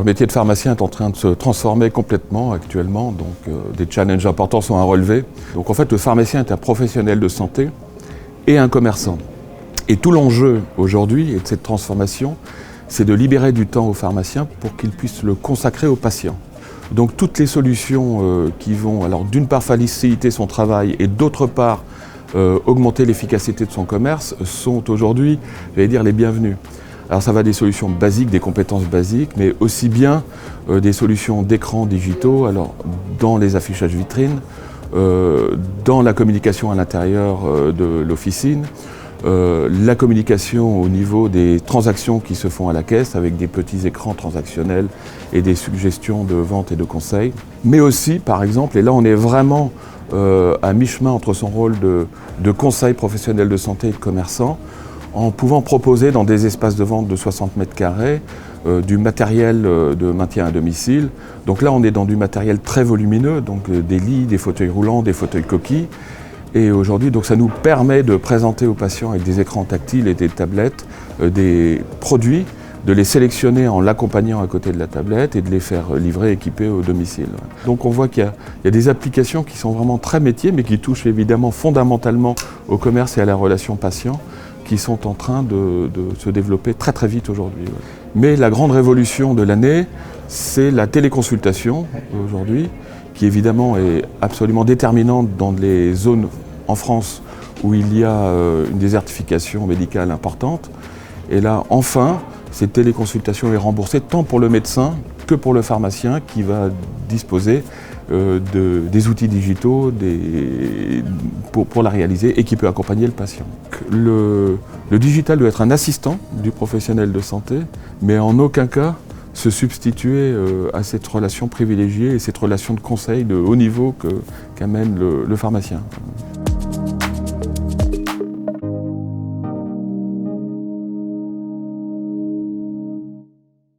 métier de pharmacien est en train de se transformer complètement actuellement, donc des challenges importants sont à relever. Donc en fait, le pharmacien est un professionnel de santé et un commerçant. Et tout l'enjeu aujourd'hui et de cette transformation, c'est de libérer du temps au pharmacien pour qu'il puisse le consacrer aux patients. Donc toutes les solutions qui vont, alors d'une part faciliter son travail et d'autre part augmenter l'efficacité de son commerce sont aujourd'hui, j'allais dire, les bienvenues. Alors ça va des solutions basiques, des compétences basiques, mais aussi bien des solutions d'écrans digitaux, alors dans les affichages vitrines, dans la communication à l'intérieur de l'officine, la communication au niveau des transactions qui se font à la caisse avec des petits écrans transactionnels et des suggestions de vente et de conseil. Mais aussi, par exemple, et là on est vraiment à mi-chemin entre son rôle de conseil professionnel de santé et de commerçant, en pouvant proposer dans des espaces de vente de 60 mètres carrés du matériel de maintien à domicile. Donc là, on est dans du matériel très volumineux, donc des lits, des fauteuils roulants, des fauteuils coquilles. Et aujourd'hui, donc ça nous permet de présenter aux patients avec des écrans tactiles et des tablettes des produits, de les sélectionner en l'accompagnant à côté de la tablette et de les faire livrer équipés au domicile. Donc on voit qu'il y a des applications qui sont vraiment très métiers, mais qui touchent évidemment fondamentalement au commerce et à la relation patient, qui sont en train de se développer très très vite aujourd'hui. Mais la grande révolution de l'année, c'est la téléconsultation aujourd'hui, qui évidemment est absolument déterminante dans les zones en France où il y a une désertification médicale importante. Et là, enfin, cette téléconsultation est remboursée tant pour le médecin que pour le pharmacien qui va disposer des outils digitaux pour la réaliser et qui peut accompagner le patient. Le digital doit être un assistant du professionnel de santé, mais en aucun cas se substituer à cette relation privilégiée et cette relation de conseil de haut niveau qu'amène le pharmacien.